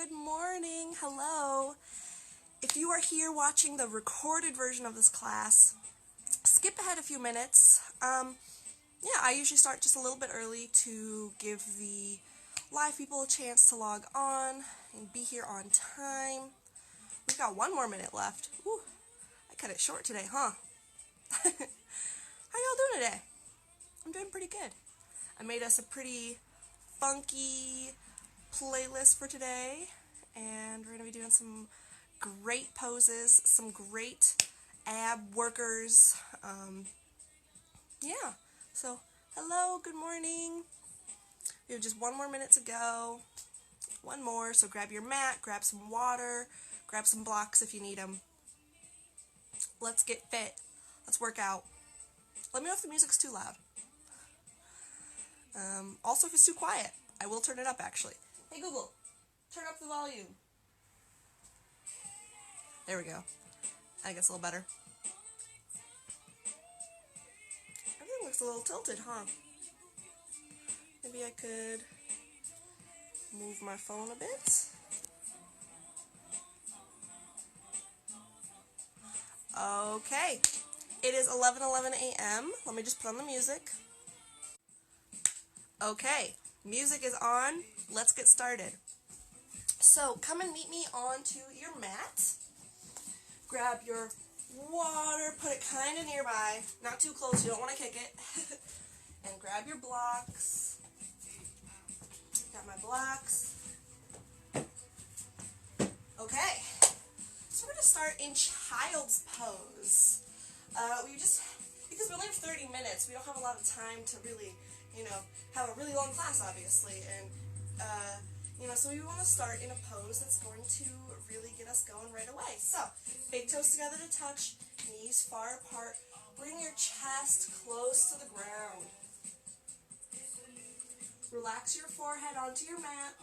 Good morning. Hello. If you are here watching the recorded version of this class, skip ahead a few minutes. I usually start just a little bit early to give the live people a chance to log on and be here on time. We've got 1 more minute left. Whew, I cut it short today, huh? How y'all doing today? I'm doing pretty good. I made us a pretty funky playlist for today, and we're going to be doing some great poses, some great ab workers. So hello, good morning. We have just 1 more minute to go. 1 more, so grab your mat, grab some water, grab some blocks if you need them. Let's get fit. Let's work out. Let me know if the music's too loud. Also, if it's too quiet, I will turn it up actually. Hey Google, turn up the volume. There we go. I think it's a little better. Everything looks a little tilted, huh? Maybe I could move my phone a bit. Okay. It is 11:11 a.m. Let me just put on the music. Okay, music is on. Let's get started. So come and meet me onto your mat. Grab your water, put it kind of nearby, not too close, you don't want to kick it. And grab your blocks. Got my blocks. Okay, so we're going to start in child's pose. Because we only have 30 minutes, we don't have a lot of time to really, have a really long class, obviously. And, so we want to start in a pose that's going to really get us going right away. So, big toes together to touch, knees far apart. Bring your chest close to the ground. Relax your forehead onto your mat.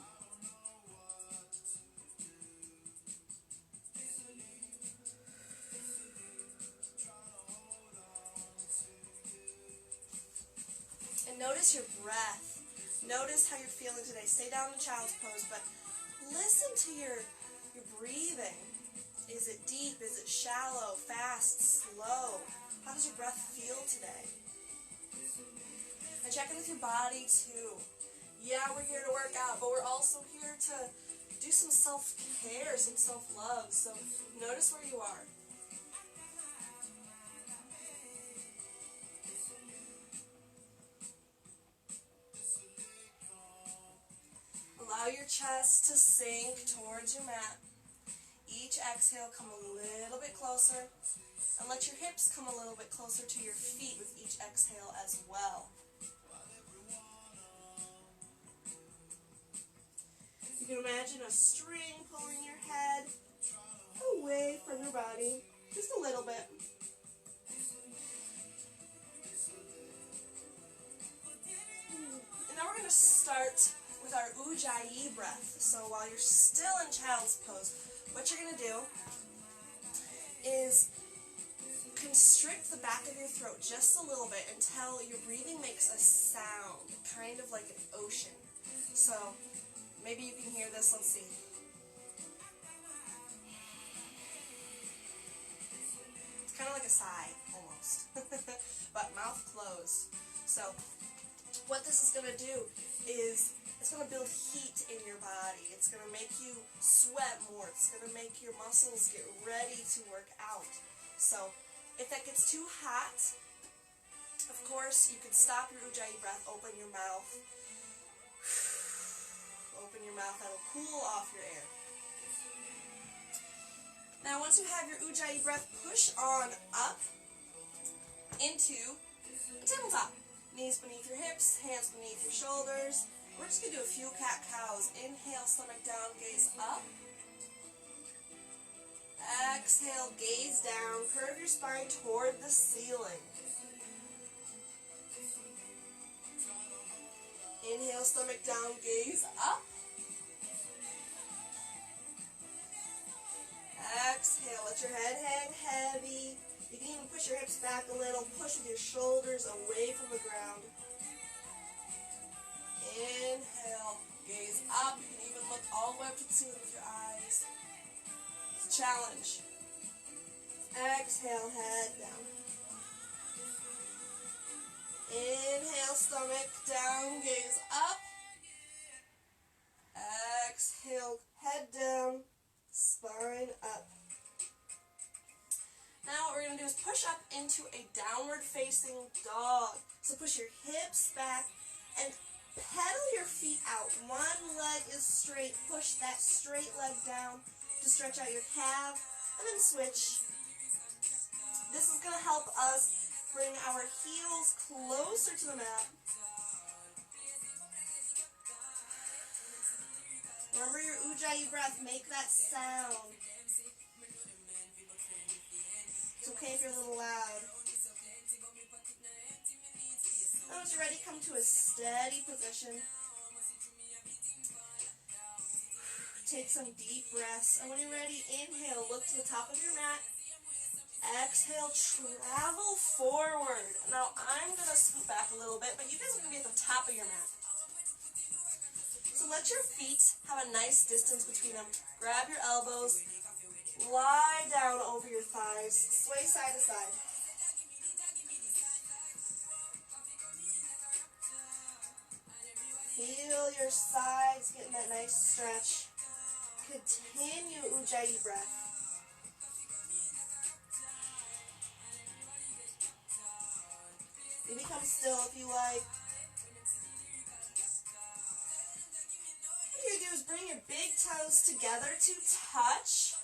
And notice your breath. Notice how you're feeling today. Stay down in child's pose, but listen to your breathing. Is it deep? Is it shallow? Fast? Slow? How does your breath feel today? And check in with your body too. Yeah, we're here to work out, but we're also here to do some self-care, some self-love. So notice where you are. Allow your chest to sink towards your mat. Each exhale, come a little bit closer. And let your hips come a little bit closer to your feet with each exhale as well. You can imagine a string pulling your head away from your body, just a little bit. And now we're going to start with our Ujjayi breath. So while you're still in child's pose, what you're going to do is constrict the back of your throat just a little bit until your breathing makes a sound, kind of like an ocean. So maybe you can hear this. Let's see. It's kind of like a sigh, almost. But mouth closed. So what this is going to do is it's going to build heat in your body. It's going to make you sweat more. It's going to make your muscles get ready to work out. So if that gets too hot, of course, you can stop your Ujjayi breath, open your mouth. Open your mouth, that'll cool off your air. Now once you have your Ujjayi breath, push on up into a tabletop. Knees beneath your hips, hands beneath your shoulders. We're just going to do a few cat-cows. Inhale, stomach down, gaze up. Exhale, gaze down. Curve your spine toward the ceiling. Inhale, stomach down, gaze up. Exhale, let your head hang heavy. You can even push your hips back a little. Push with your shoulders away from the ground. Inhale, Gaze up. You can even look all the way up to the ceiling with your eyes. It's a challenge. Exhale, head down. Inhale, stomach down, gaze up. Exhale, head down, spine up. Now what we're going to do is push up into a downward facing dog. So push your hips back and pedal your feet out. One leg is straight. Push that straight leg down to stretch out your calf, and then switch. This is going to help us bring our heels closer to the mat. Remember your Ujjayi breath. Make that sound. It's okay if you're a little loud. Now once you're ready, come to a steady position. Take some deep breaths. And when you're ready, inhale, look to the top of your mat. Exhale, travel forward. Now I'm going to scoot back a little bit, but you guys are going to be at the top of your mat. So let your feet have a nice distance between them. Grab your elbows. Lie down over your thighs. Sway side to side. Feel your sides getting that nice stretch. Continue Ujjayi breath. You become still if you like. What you're going to do is bring your big toes together to touch.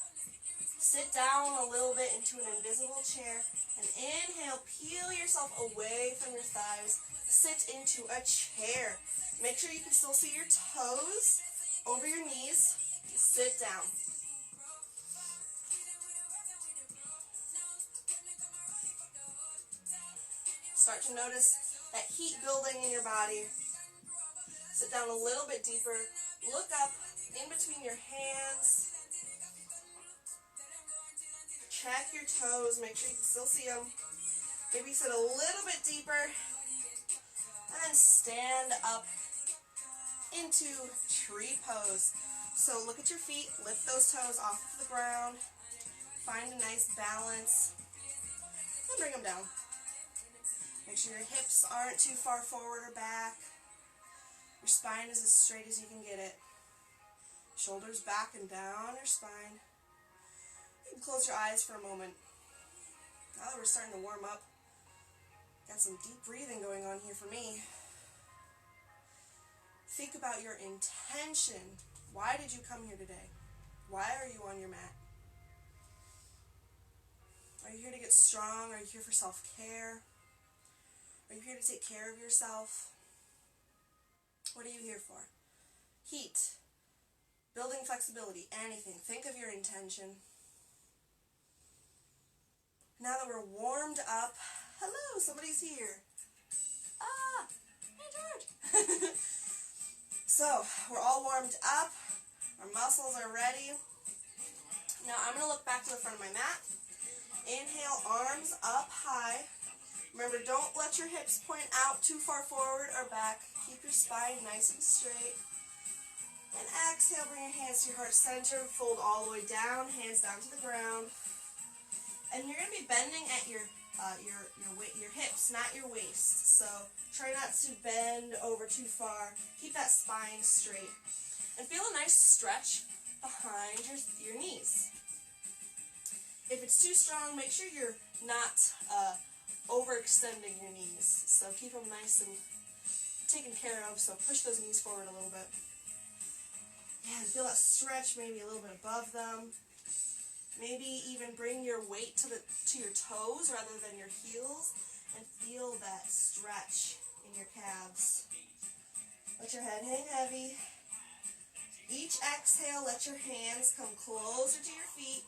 Sit down a little bit into an invisible chair. And inhale, peel yourself away from your thighs. Sit into a chair. Make sure you can still see your toes over your knees. Sit down. Start to notice that heat building in your body. Sit down a little bit deeper. Look up in between your hands. Check your toes. Make sure you can still see them. Maybe sit a little bit deeper. And then stand up into tree pose. So look at your feet. Lift those toes off of the ground. Find a nice balance. And bring them down. Make sure your hips aren't too far forward or back. Your spine is as straight as you can get it. Shoulders back and down your spine. You can close your eyes for a moment. Now that we're starting to warm up, got some deep breathing going on here for me. Think about your intention. Why did you come here today? Why are you on your mat? Are you here to get strong? Are you here for self-care? Are you here to take care of yourself? What are you here for? Heat, building flexibility, anything. Think of your intention. Now that we're warmed up, hello, somebody's here. Ah, hey George. So, we're all warmed up. Our muscles are ready. Now I'm going to look back to the front of my mat. Inhale, arms up high. Remember, don't let your hips point out too far forward or back. Keep your spine nice and straight. And exhale, bring your hands to your heart center. Fold all the way down, hands down to the ground. And you're going to be bending at your hips, not your waist. So try not to bend over too far. Keep that spine straight. And feel a nice stretch behind your knees. If it's too strong, make sure you're not overextending your knees. So keep them nice and taken care of. So push those knees forward a little bit. Yeah, and feel that stretch maybe a little bit above them. Maybe even bring your weight to your toes rather than your heels, and feel that stretch in your calves. Let your head hang heavy. Each exhale, let your hands come closer to your feet.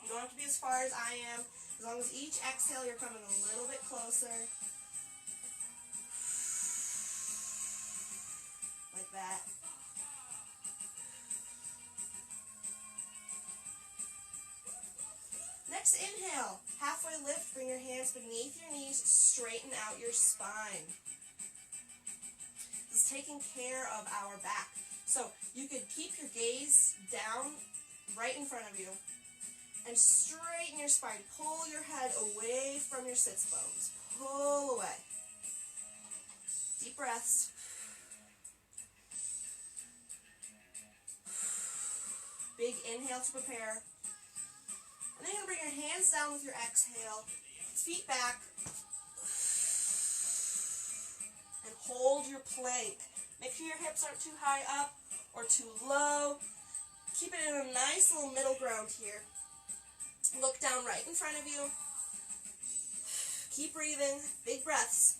You don't have to be as far as I am. As long as each exhale, you're coming a little bit closer. Like that. Next inhale, halfway lift, bring your hands beneath your knees, straighten out your spine. It's taking care of our back. So you could keep your gaze down right in front of you and straighten your spine. Pull your head away from your sits bones. Pull away. Deep breaths. Big inhale to prepare. And then you're going to bring your hands down with your exhale. Feet back. And hold your plank. Make sure your hips aren't too high up or too low. Keep it in a nice little middle ground here. Look down right in front of you. Keep breathing. Big breaths.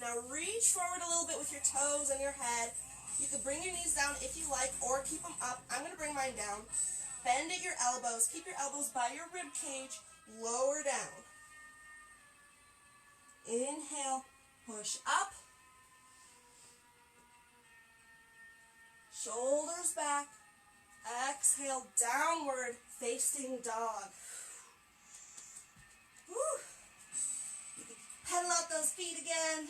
Now reach forward a little bit with your toes and your head. You can bring your knees down if you like, or keep them up. I'm going to bring mine down. Bend at your elbows. Keep your elbows by your rib cage. Lower down. Inhale. Push up. Shoulders back. Exhale, downward facing dog. Woo. You can pedal out those feet again.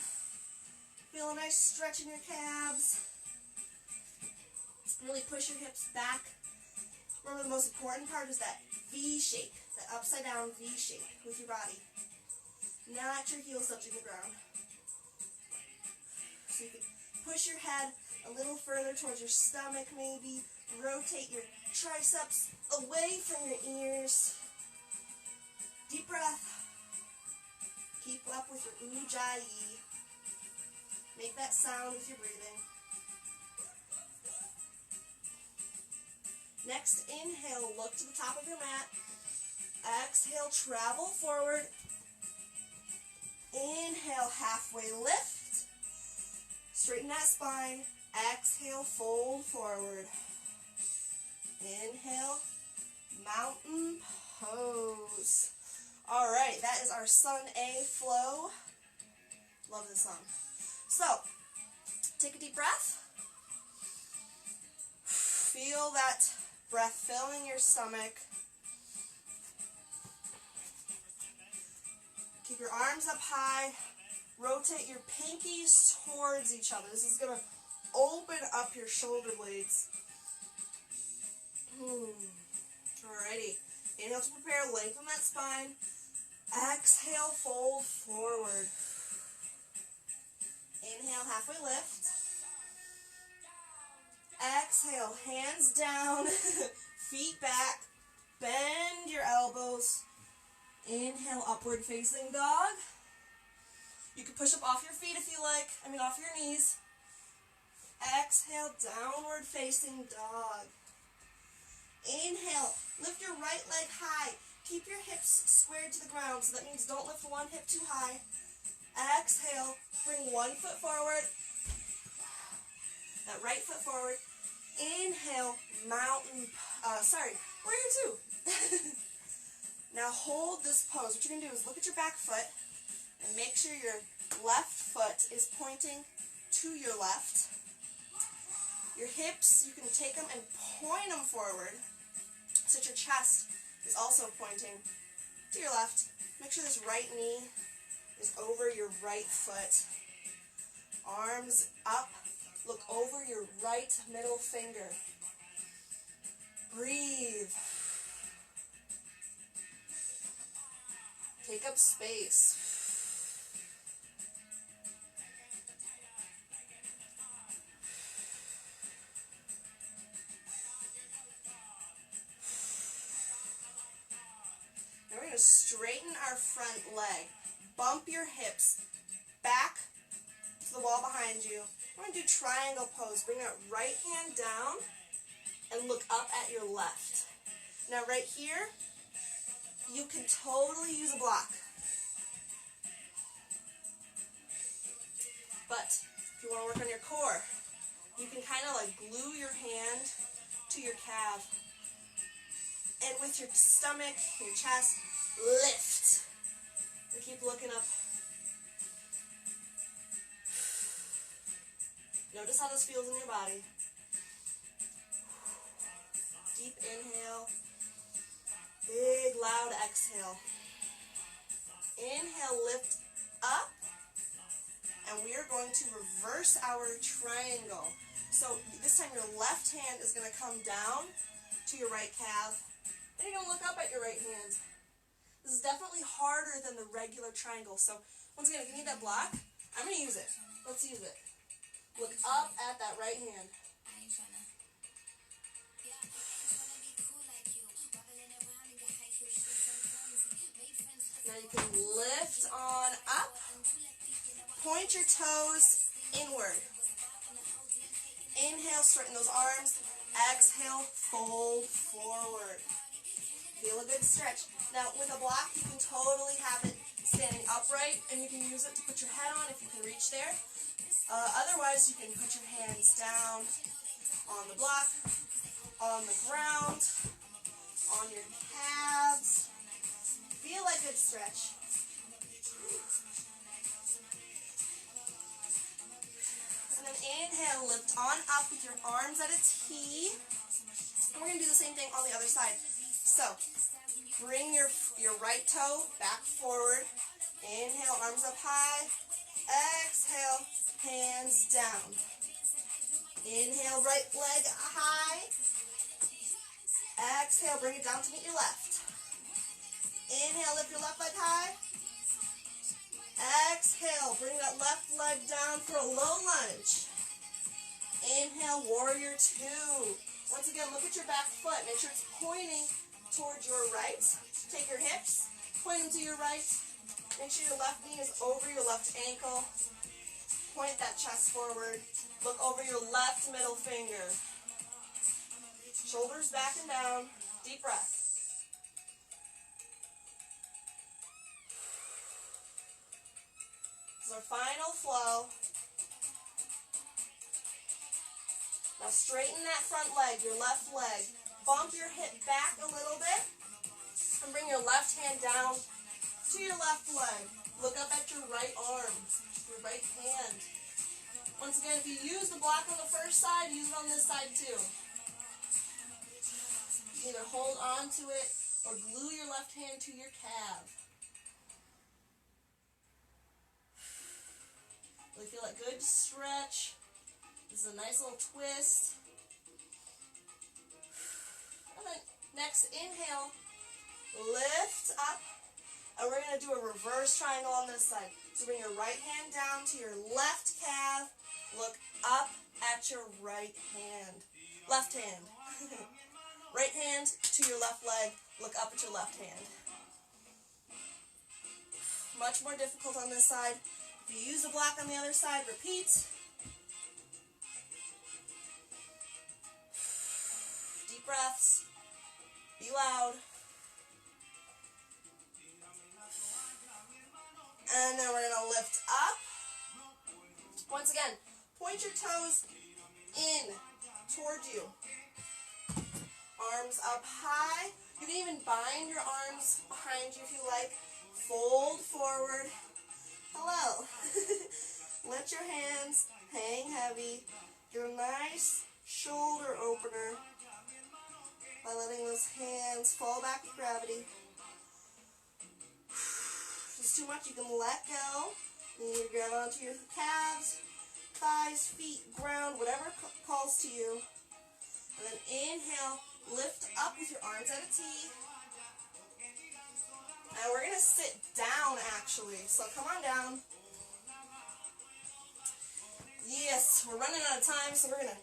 Feel a nice stretch in your calves. Really push your hips back. Remember, the most important part is that V shape, that upside down V shape with your body. Not your heels touching the ground. So you can push your head a little further towards your stomach maybe. Rotate your triceps away from your ears. Deep breath. Keep up with your ujjayi. Make that sound with your breathing. Next, inhale, look to the top of your mat. Exhale, travel forward. Inhale, halfway lift. Straighten that spine. Exhale, fold forward. Inhale, mountain pose. All right, that is our Sun A flow. Love this song. So, take a deep breath. Feel that breath filling your stomach. Keep your arms up high. Rotate your pinkies towards each other. This is going to open up your shoulder blades. Alrighty. Inhale to prepare. Lengthen that spine. Exhale, fold forward. Inhale, halfway lift. Exhale, hands down, feet back, bend your elbows. Inhale, upward facing dog. You can push up off your feet if you like, off your knees. Exhale, downward facing dog. Inhale, lift your right leg high. Keep your hips squared to the ground, so that means don't lift one hip too high. Exhale, bring one foot forward. That right foot forward. Inhale, mountain, where are you two? Now hold this pose. What you're going to do is look at your back foot and make sure your left foot is pointing to your left. Your hips, you can take them and point them forward so that your chest is also pointing to your left. Make sure this right knee is over your right foot. Arms up. Look over your right middle finger. Breathe. Take up space. Now we're going to straighten our front leg. Bump your hips back to the wall behind you. We're going to do triangle pose. Bring that right hand down and look up at your left. Now right here, you can totally use a block. But if you want to work on your core, you can kind of like glue your hand to your calf. And with your stomach, your chest, lift. And keep looking up. Notice how this feels in your body. Deep inhale. Big, loud exhale. Inhale, lift up. and we are going to reverse our triangle. So this time your left hand is going to come down to your right calf, and you're going to look up at your right hand. This is definitely harder than the regular triangle. So once again, if you need that block, I'm going to use it. Let's use it. Look up at that right hand. Now you can lift on up. Point your toes inward. Inhale, straighten those arms. Exhale, fold forward. Feel a good stretch. Now with a block, you can totally have it standing upright, and you can use it to put your head on if you can reach there. Otherwise, you can put your hands down on the block, on the ground, on your calves. Feel a good stretch. And then inhale, lift on up with your arms at a T. And we're going to do the same thing on the other side. So, bring your right toe back forward. Inhale, arms up high. Exhale, hands down. Inhale, right leg high. Exhale, bring it down to meet your left. Inhale, lift your left leg high. Exhale, bring that left leg down for a low lunge. Inhale, warrior two. Once again, look at your back foot. Make sure it's pointing towards your right. Take your hips, point them to your right. Make sure your left knee is over your left ankle. Point that chest forward. Look over your left middle finger. Shoulders back and down. Deep breath. This is our final flow. Now straighten that front leg, your left leg. Bump your hip back a little bit. And bring your left hand down to your left leg. Look up at your right arm, your right hand. Once again, if you use the block on the first side, use it on this side too. You either hold on to it or glue your left hand to your calf. Really feel that good stretch. This is a nice little twist. And then next, inhale, lift up, and we're going to do a reverse triangle on this side. So bring your right hand down to your left calf, look up at your right hand. Left hand. Right hand to your left leg, look up at your left hand. Much more difficult on this side. If you use the block on the other side, repeat. Deep breaths. Be loud. And then we're going to lift up. Once again, point your toes in toward you. Arms up high. You can even bind your arms behind you if you like. Fold forward. Hello. Let your hands hang heavy. Get a nice shoulder opener by letting those hands fall back with gravity. If it's too much, you can let go. You need to grab onto your calves, thighs, feet, ground, whatever calls to you. And then inhale, lift up with your arms at a T. And we're going to sit down actually. So come on down. Yes, we're running out of time, so we're going to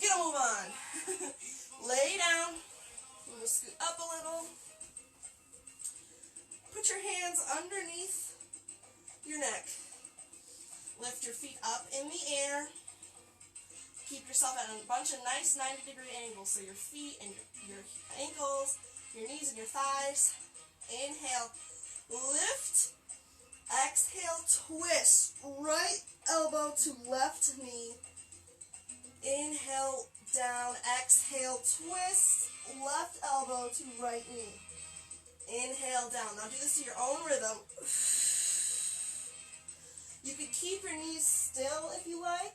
get a move on. Lay down. We'll scoot up a little. Put your hands underneath your neck. Lift your feet up in the air. Keep yourself at a bunch of nice 90-degree angles. So your feet and your ankles, your knees and your thighs. Inhale, lift. Exhale, twist. Right elbow to left knee. Inhale, down. Exhale, twist. Left elbow to right knee. Inhale, down. Now do this to your own rhythm. You could keep your knees still if you like.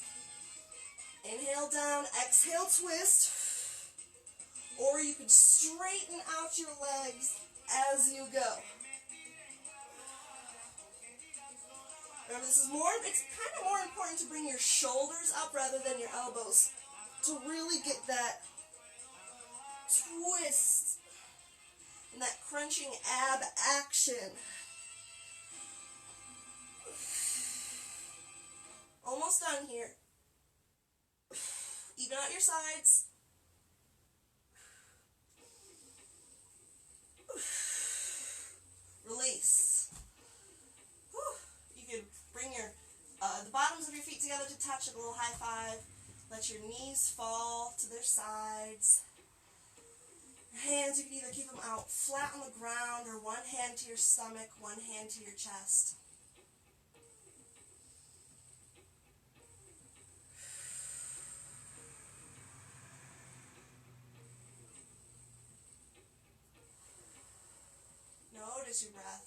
Inhale, down. Exhale, twist. Or you could straighten out your legs as you go. Remember, it's kind of more important to bring your shoulders up rather than your elbows to really get that twist and that crunching ab action. Almost done here. Even out your sides. Release. You can bring your the bottoms of your feet together to touch, a little high five. Let your knees fall to their sides. Your hands, you can either keep them out flat on the ground or one hand to your stomach, one hand to your chest. Notice your breath.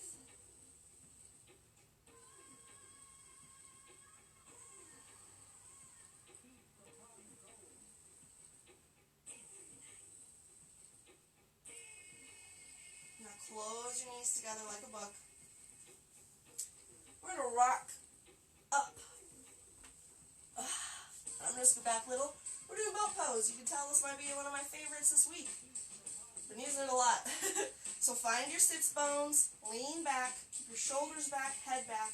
Now close your knees together like a book. We're going to rock up. I'm going to scoot back a little. We're doing boat pose. You can tell this might be one of my favorites this week. Been using it a lot. So find your sits bones, lean back, keep your shoulders back, head back,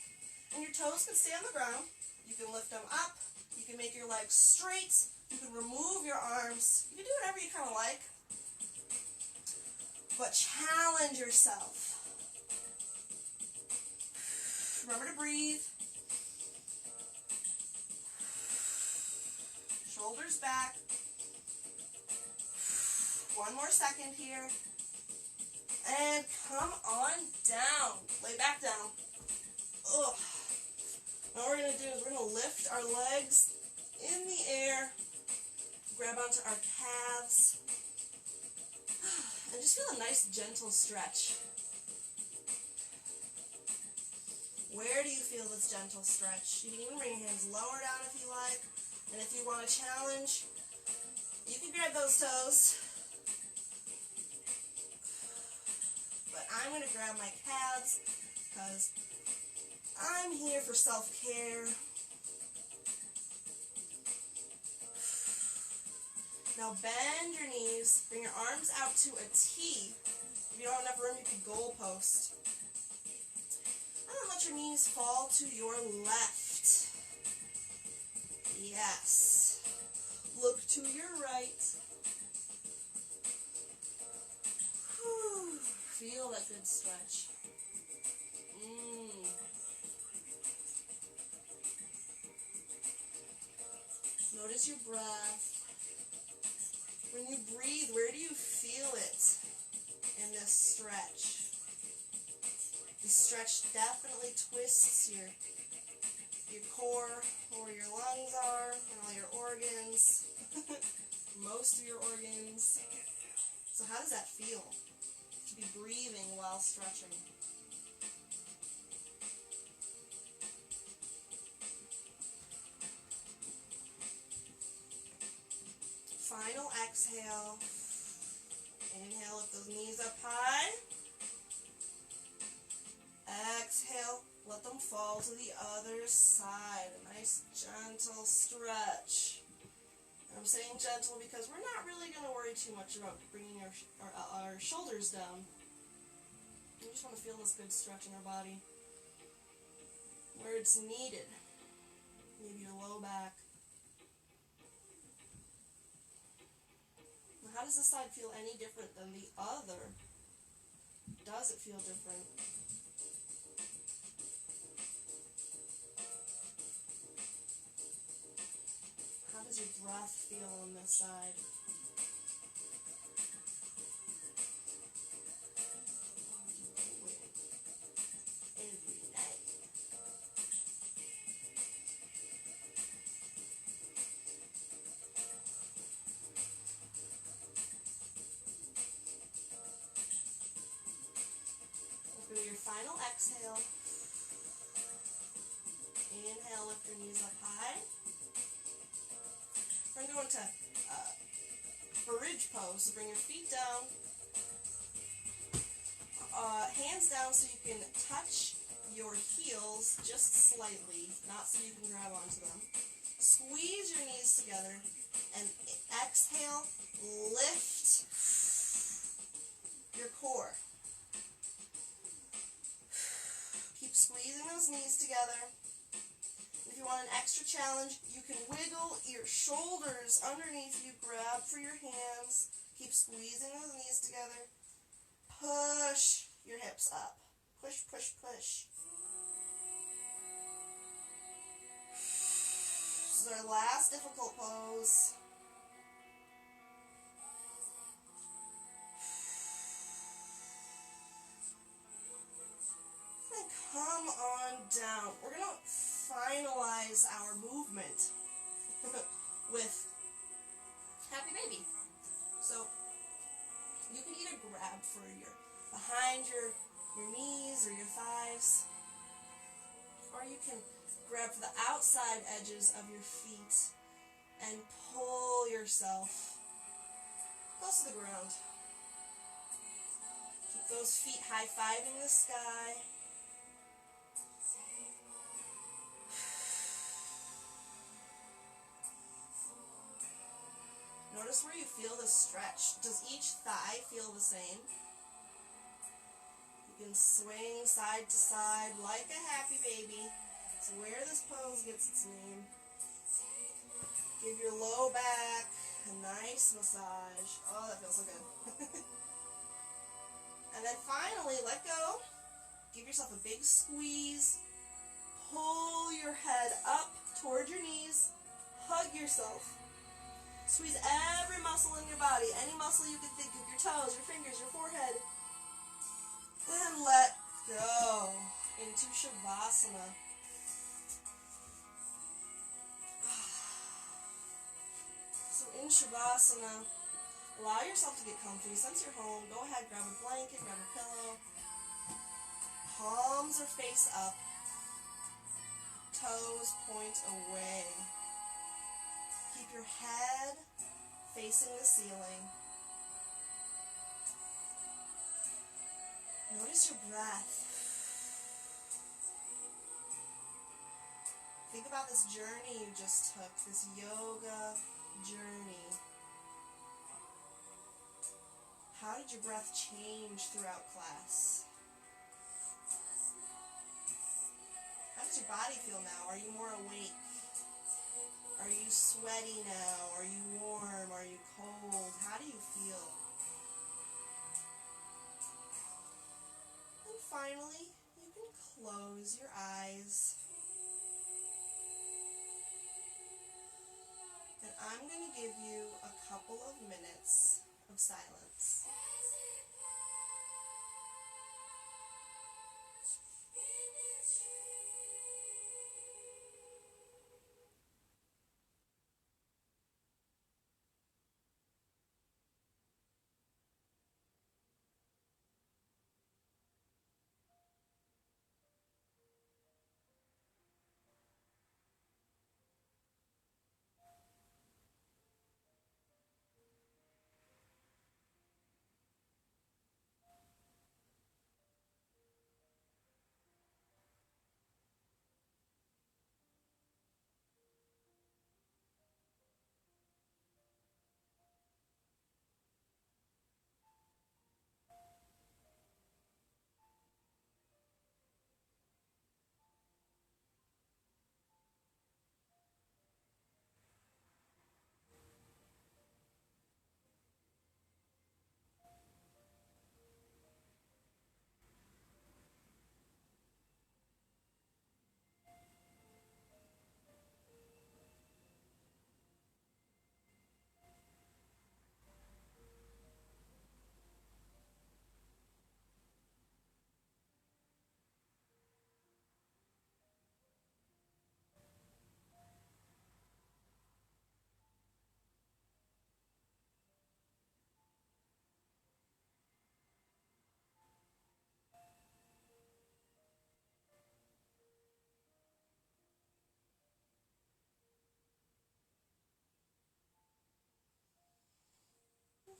and your toes can stay on the ground. You can lift them up. You can make your legs straight. You can remove your arms. You can do whatever you kind of like. But challenge yourself. Remember to breathe. Shoulders back. One more second here. And come on down. Lay back down. Ugh. Now what we're going to do is we're going to lift our legs in the air. Grab onto our calves. And just feel a nice gentle stretch. Where do you feel this gentle stretch? You can even bring your hands lower down if you like. And if you want a challenge, you can grab those toes. But I'm going to grab my calves because I'm here for self-care. Now bend your knees, bring your arms out to a T. If you don't have enough room, you can goal post. And then let your knees fall to your left. Yes. Look to your right. Whew. Feel that good stretch. Notice your breath. When you breathe, where do you feel it in this stretch? This stretch definitely twists your core, where your lungs are, and all your organs, most of your organs. So how does that feel to be breathing while stretching? Final exhale. Inhale, lift those knees up high. Exhale, let them fall to the other side. A nice gentle stretch. I'm saying gentle because we're not really going to worry too much about bringing our shoulders down. We just want to feel this good stretch in our body. Where it's needed. Maybe your low back. How does this side feel any different than the other? Does it feel different? How does your breath feel on this side? Every night. Do your final exhale. Inhale, lift your knees up high. We're going to go into bridge pose. So bring your feet down, hands down so you can touch your heels just slightly, not so you can grab onto them. Squeeze your knees together and exhale, lift your core. Keep squeezing those knees together. If you want an extra challenge, you can wiggle your shoulders underneath you, grab for your hands, keep squeezing those knees together. Push your hips up. Push, push, push. This is our last difficult pose. And come on down. We're going to finalize our movement with Happy Baby. So you can either grab for your behind your knees or your thighs, or you can grab for the outside edges of your feet and pull yourself close to the ground. Keep those feet high-fiving the sky. Notice where you feel the stretch. Does each thigh feel the same? You can swing side to side like a happy baby. It's where this pose gets its name. Give your low back a nice massage. Oh, that feels so good. And then finally, let go. Give yourself a big squeeze. Pull your head up toward your knees. Hug yourself. Squeeze every muscle in your body, any muscle you can think of, your toes, your fingers, your forehead. And let go into Shavasana. So in Shavasana, allow yourself to get comfy. Since you're home, go ahead, grab a blanket, grab a pillow. Palms are face up. Toes point away. Keep your head facing the ceiling. Notice your breath. Think about this journey you just took, this yoga journey. How did your breath change throughout class? How does your body feel now? Are you more awake? Are you sweaty now? Are you warm? Are you cold? How do you feel? And finally, you can close your eyes. And I'm going to give you a couple of minutes of silence.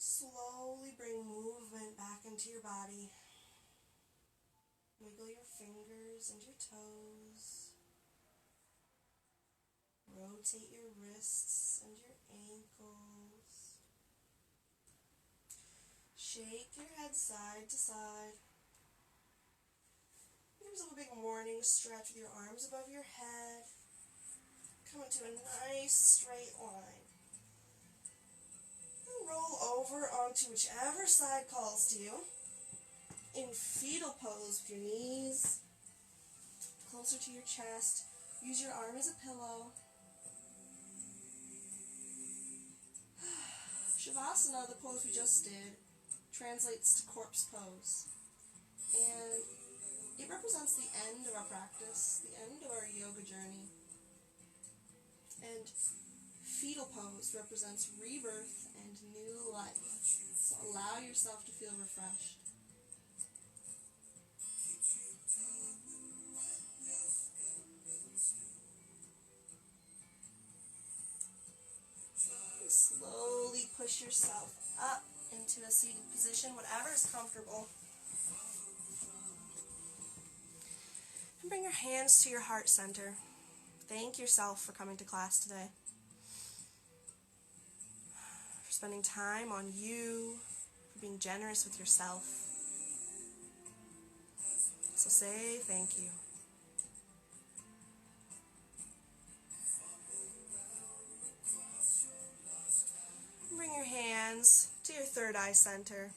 Slowly bring movement back into your body. Wiggle your fingers and your toes. Rotate your wrists and your ankles. Shake your head side to side. Give yourself a big morning stretch with your arms above your head. Come into a nice straight line. And roll over onto whichever side calls to you. In fetal pose with your knees closer to your chest. Use your arm as a pillow. Shavasana, the pose we just did, translates to corpse pose. And it represents the end of our practice, the end of our yoga journey. And fetal pose represents rebirth and new life. So allow yourself to feel refreshed. And slowly push yourself up into a seated position, whatever is comfortable. And bring your hands to your heart center. Thank yourself for coming to class today. For spending time on you, for being generous with yourself. So say thank you. And bring your hands to your third eye center.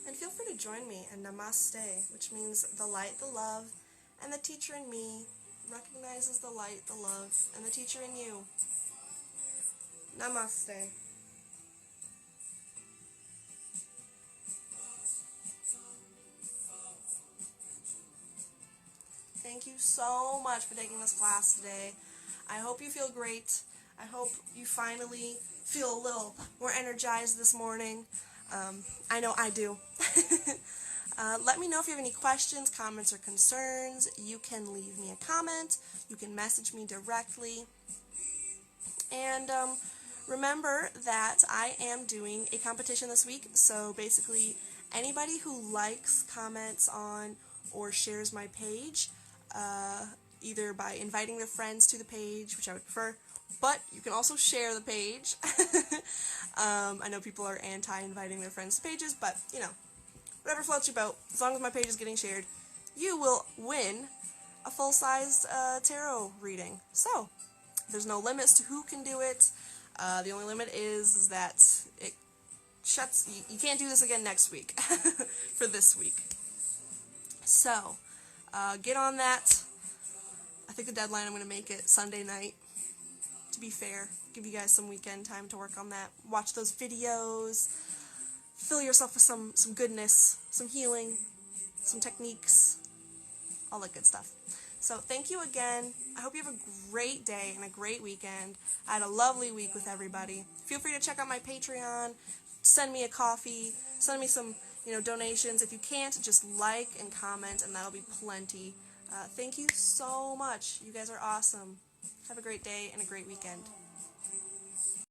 And feel free to join me in Namaste, which means the light, the love, and the teacher in me recognizes the light, the love, and the teacher in you. Namaste. Thank you so much for taking this class today. I hope you feel great. I hope you finally feel a little more energized this morning. I know I do. Let me know if you have any questions, comments, or concerns. You can leave me a comment. You can message me directly. And remember that I am doing a competition this week. So basically, anybody who likes, comments on, or shares my page, either by inviting their friends to the page, which I would prefer, but you can also share the page. I know people are anti-inviting their friends to pages, but, you know, whatever floats your boat, as long as my page is getting shared, you will win a full-sized tarot reading. So, there's no limits to who can do it. The only limit is that it shuts. You can't do this again next week for this week. So, get on that. I think the deadline, I'm going to make it Sunday night. To be fair, give you guys some weekend time to work on that. Watch those videos. Fill yourself with some goodness, some healing, some techniques, all that good stuff. So thank you again. I hope you have a great day and a great weekend. I had a lovely week with everybody. Feel free to check out my Patreon. Send me a coffee. Send me some, donations. If you can't, just like and comment, and that'll be plenty. Thank you so much. You guys are awesome. Have a great day and a great weekend.